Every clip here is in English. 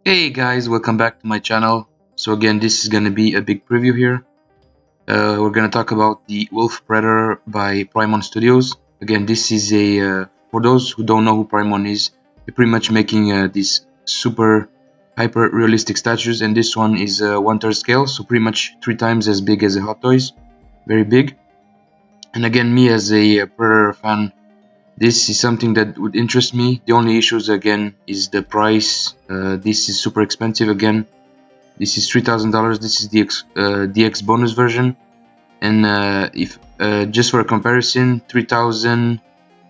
Hey guys, welcome back to my channel. So again, this is gonna be a big preview here. We're gonna talk about the Wolf Predator by Primon Studios. Again, this is for those who don't know who Primon is, they're pretty much making these super hyper realistic statues, and this one is 1/3 scale, so pretty much 3 times as big as a Hot Toys, very big. And again, me as a Predator fan, this is something that would interest me. The only issues again is the price. This is super expensive again. This is $3,000. This is the DX bonus version, and if just for a comparison, 3,000.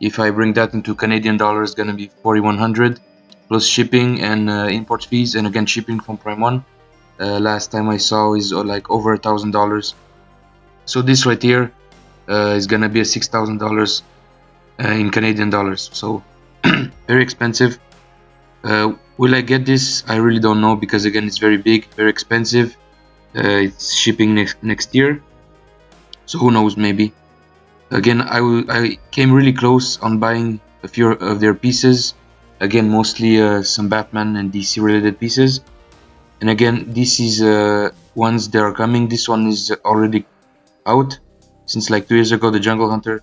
If I bring that into Canadian dollars, gonna be 4,100 plus shipping and import fees, and again shipping from Prime One. Last time I saw is like over $1,000. So this right here is gonna be a $6,000 in Canadian dollars. So very expensive. Will I get this? I really don't know, because again it's very big, very expensive. It's shipping next year, so who knows, maybe. Again, I came really close on buying a few of their pieces. Again, mostly some Batman and DC related pieces. And again, this is ones that are coming. This one is already out since like 2 years ago, the Jungle Hunter.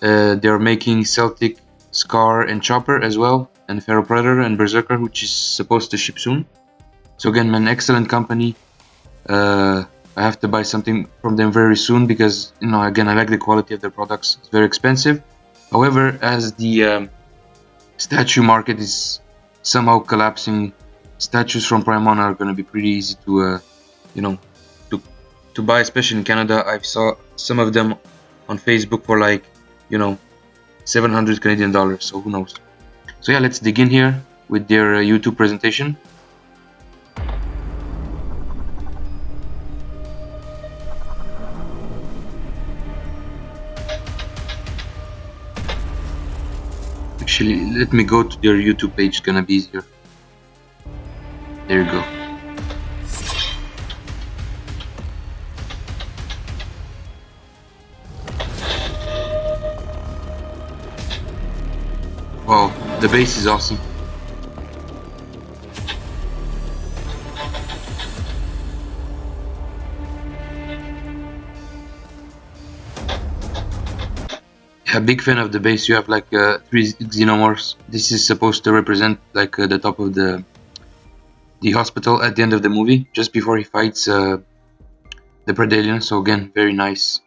They're making Celtic, Scar, and Chopper as well, and Pharaoh Predator and Berserker, which is supposed to ship soon. So again, an excellent company. I have to buy something from them very soon, because again, I like the quality of their products. It's very expensive. However, as the statue market is somehow collapsing, statues from Primon are going to be pretty easy to to buy, especially in Canada. I saw some of them on Facebook for like 700 Canadian dollars, so who knows. So yeah, let's dig in here with their YouTube presentation. Actually, let me go to their YouTube page, it's gonna be easier. There you go. Wow, the base is awesome. Yeah, big fan of the base. You have like 3 xenomorphs. This is supposed to represent like the top of the hospital at the end of the movie, just before he fights the Predalien. So again, very nice.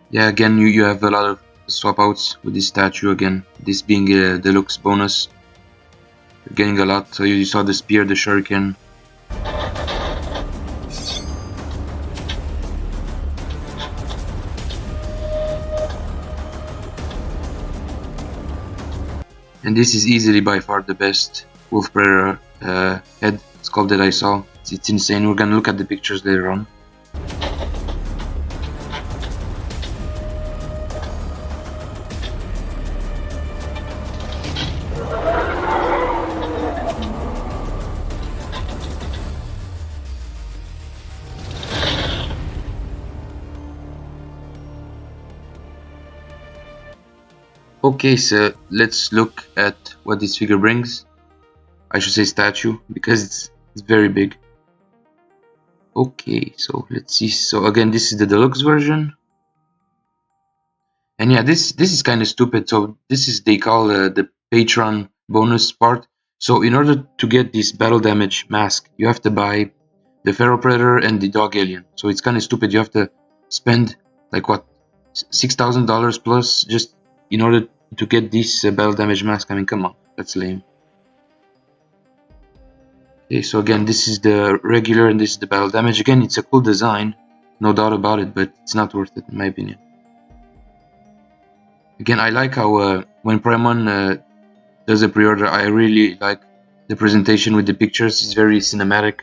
Yeah, again, you have a lot of swap outs with this statue. Again, this being a deluxe bonus, you're getting a lot. So you saw the spear, the shuriken. And this is easily by far the best Wolf Predator head sculpt that I saw. It's insane. We're gonna look at the pictures later on. Okay, so let's look at what this figure brings. I should say statue, because it's very big. Okay, so let's see. So again, this is the deluxe version. And yeah, this is kind of stupid. So this is, they call the Patron bonus part. So in order to get this battle damage mask, you have to buy the Pharaoh Predator and the Dog Alien. So it's kind of stupid. You have to spend like what, $6,000 plus just in order to get this battle damage mask. I mean, come on, that's lame. Okay, so again, this is the regular and this is the battle damage. Again, it's a cool design, no doubt about it, but it's not worth it in my opinion. Again, I like how when Primon does a pre-order, I really like the presentation with the pictures. It's very cinematic.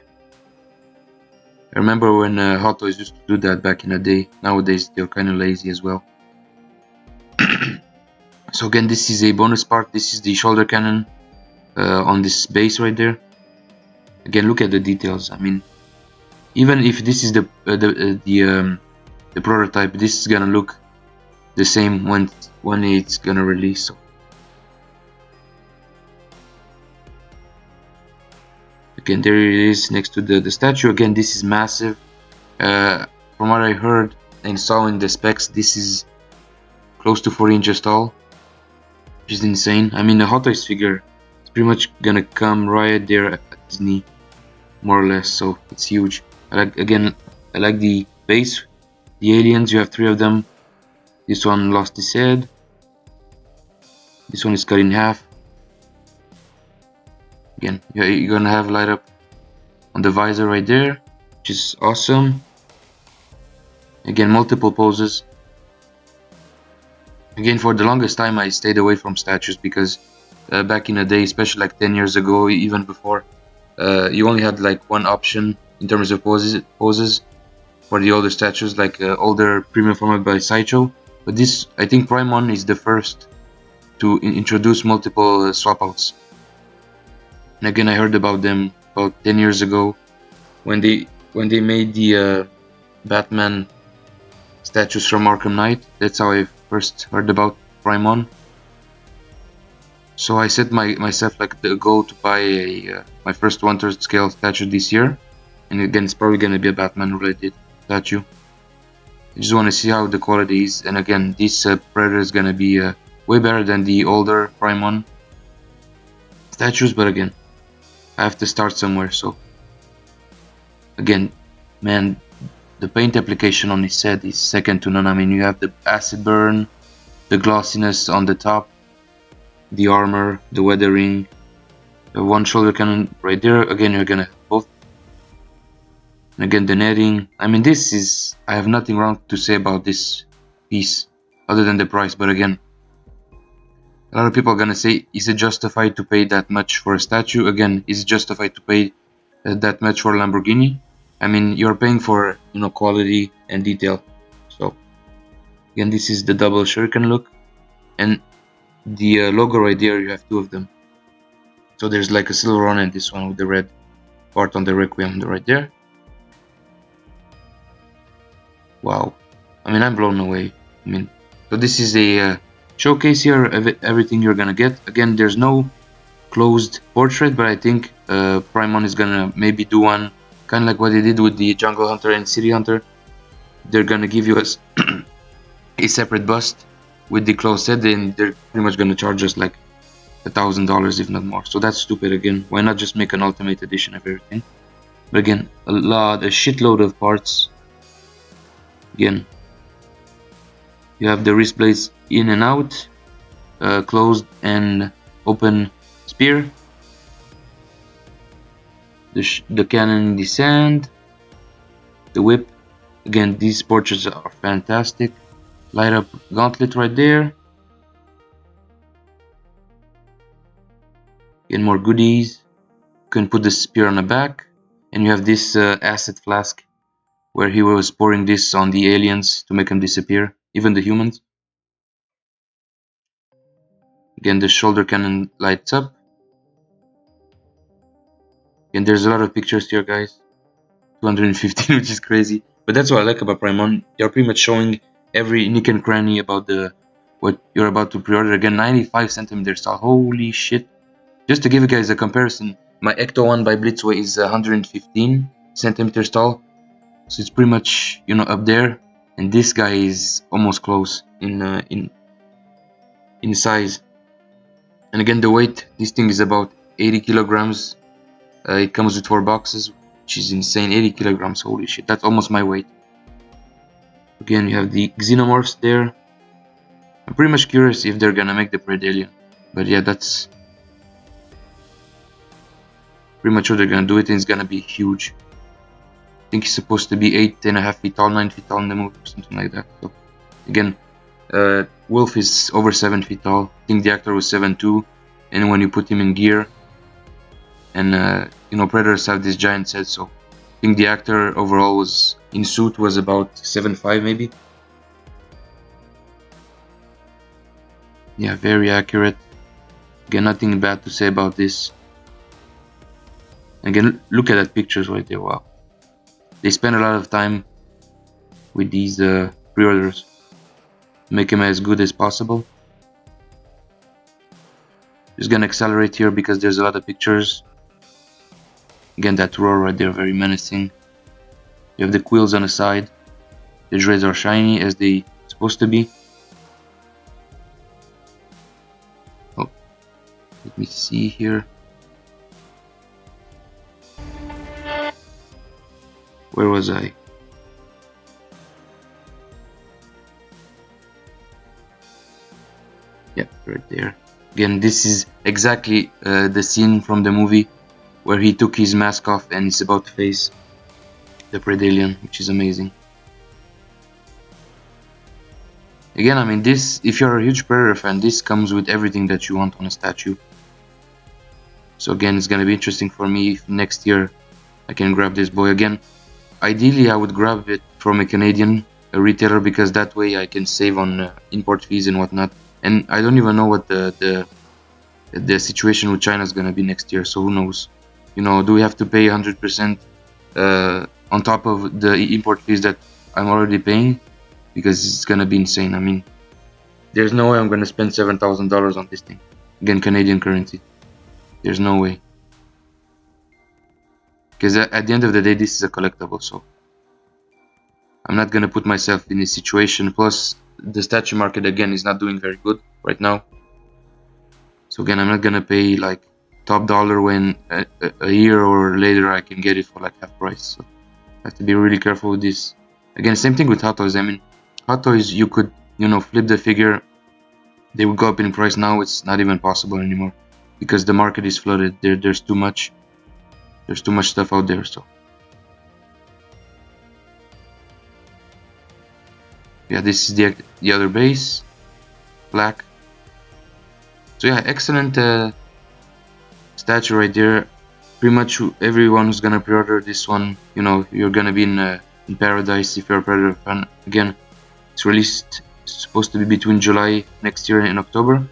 I remember when Hot Toys used to do that back in the day. Nowadays they're kind of lazy as well. So again, this is a bonus part. This is the shoulder cannon on this base right there. Again, look at the details. I mean, even if this is the prototype, this is gonna look the same when it's gonna release. So again, there it is next to the statue. Again, this is massive. From what I heard and saw in the specs, this is close to 4 inches tall, which is insane. I mean, the Hot Toys figure is pretty much gonna come right there at his knee, more or less. So it's huge. I like the base, the aliens. You have 3 of them. This one lost his head. This one is cut in half. Again, you're gonna have light up on the visor right there, which is awesome. Again, multiple poses. Again, for the longest time I stayed away from statues because back in the day, especially like 10 years ago, even before, you only had like one option in terms of poses for the older statues, like older premium format by Sideshow. But this, I think Primon is the first to introduce multiple swap outs. And again, I heard about them about 10 years ago when they made the Batman statues from Arkham Knight. That's how I first heard about Primon. So I set myself like the goal to buy my first 1/3 scale statue this year. And again, it's probably gonna be a Batman related statue. I just want to see how the quality is. And again, this Predator is gonna be way better than the older Primon statues. But again, I have to start somewhere. So again, man, the paint application on his set is second to none. I mean, you have the acid burn, the glossiness on the top, the armor, the weathering, the one shoulder cannon right there. Again, you're gonna have both. And again, the netting. I mean, I have nothing wrong to say about this piece other than the price. But again, a lot of people are gonna say, is it justified to pay that much for a statue? Again, is it justified to pay that much for a Lamborghini? I mean, you're paying for, you know, quality and detail. So again, this is the double shuriken look, and the logo right there, you have 2 of them. So there's like a silver one and this one with the red part on the Requiem right there. Wow, I mean, I'm blown away. I mean, so this is a showcase here of everything you're gonna get. Again, there's no closed portrait, but I think Primon is gonna maybe do one kind of like what they did with the Jungle Hunter and City Hunter. They're gonna give you a separate bust with the closed head, and they're pretty much gonna charge us like $1,000 if not more. So that's stupid. Again, why not just make an ultimate edition of everything? But again, a shitload of parts. Again, you have the wrist blades in and out, closed and open spear, the cannon descend, the whip. Again, these portraits are fantastic. Light up gauntlet right there. Again, more goodies. You can put the spear on the back, and you have this acid flask where he was pouring this on the aliens to make them disappear, even the humans. Again, the shoulder cannon lights up. And there's a lot of pictures here, guys. 215, which is crazy. But that's what I like about Primon. They're pretty much showing every nick and cranny about what you're about to pre-order. Again, 95 centimeters tall. Holy shit. Just to give you guys a comparison, my Ecto 1 by Blitzway is 115 centimeters tall. So it's pretty much, you know, up there. And this guy is almost close in size. And again, the weight, this thing is about 80 kilograms. It comes with 4 boxes, which is insane. 80 kilograms, holy shit, that's almost my weight. Again, you have the Xenomorphs there. I'm pretty much curious if they're gonna make the Predalien. But yeah, that's pretty much what they're gonna do it, and it's gonna be huge. I think he's supposed to be 8.5 feet tall, 9 feet tall in the movie, or something like that. So again, Wolf is over 7 feet tall. I think the actor was 7'2", and when you put him in gear, and you know, Predators have this giant set, so think the actor overall was in suit was about 7'5" maybe. Yeah, very accurate. Again, nothing bad to say about this. Again, look at that pictures right there. Wow, they spend a lot of time with these pre-orders, make them as good as possible. Just gonna accelerate here because there's a lot of pictures. Again, that roar right there, very menacing. You have the quills on the side. The dreads are shiny as they supposed to be. Oh, let me see here. Where was I? Yeah, right there. Again, this is exactly the scene from the movie where he took his mask off and is about to face the Predalien, which is amazing. Again, I mean, this, if you're a huge Predator fan, this comes with everything that you want on a statue. So again, it's gonna be interesting for me if next year I can grab this boy again. Ideally, I would grab it from a Canadian retailer because that way I can save on import fees and whatnot. And I don't even know what the situation with China is gonna be next year. So who knows? You know, do we have to pay 100% on top of the import fees that I'm already paying? Because it's gonna be insane. I mean, there's no way I'm gonna spend $7,000 on this thing. Again, Canadian currency. There's no way. Because at the end of the day, this is a collectible, so I'm not gonna put myself in this situation. Plus, the statue market again is not doing very good right now. So again, I'm not gonna pay like top dollar when a year or later I can get it for like half price. So I have to be really careful with this. Again, same thing with Hot Toys. I mean, Hot Toys, you could, you know, flip the figure, they would go up in price. Now it's not even possible anymore because the market is flooded. There's too much stuff out there. So yeah, this is the other base, black. So yeah, excellent statue right there. Pretty much everyone who's gonna pre-order this one, you know, you're gonna be in paradise if you're a Predator fan. Again, it's released, it's supposed to be between July next year and October.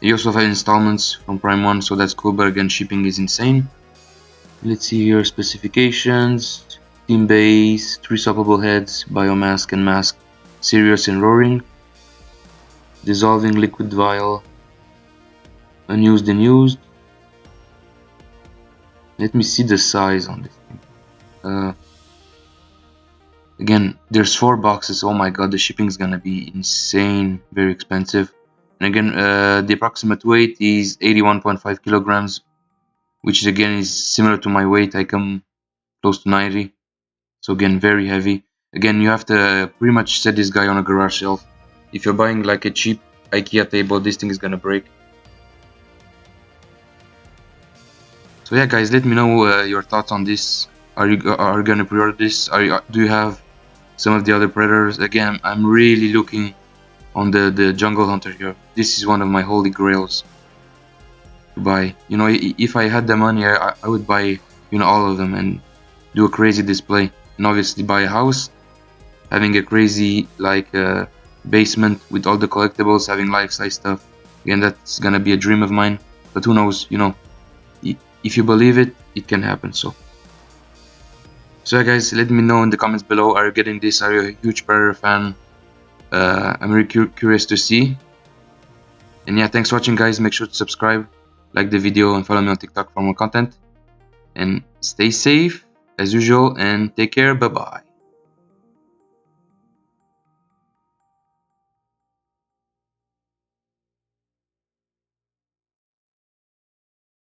You also have installments from Prime 1, so that's cool, but again, shipping is insane. Let's see here, specifications, team base, 3 swappable heads, biomask and mask, serious and roaring, dissolving liquid vial, unused and used. Let me see the size on this thing. Again, there's 4 boxes. Oh my god, the shipping is gonna be insane, very expensive. And again, the approximate weight is 81.5 kilograms, which again is similar to my weight. I come close to 90. So again, very heavy. Again, you have to pretty much set this guy on a garage shelf. If you're buying like a cheap IKEA table, this thing is gonna break. So yeah, guys, let me know your thoughts on this. Are you gonna pre-order this? Do you have some of the other Predators? Again, I'm really looking on the Jungle Hunter here. This is one of my holy grails to buy. You know, if I had the money, I would buy, you know, all of them and do a crazy display. And obviously buy a house, having a crazy like basement with all the collectibles, having life-size stuff. Again, that's gonna be a dream of mine. But who knows? You know, if you believe it, it can happen. So yeah, guys, let me know in the comments below. Are you getting this? Are you a huge Predator fan? I'm really curious to see. And yeah, thanks for watching, guys. Make sure to subscribe, like the video, and follow me on TikTok for more content. And stay safe as usual, and take care. Bye bye.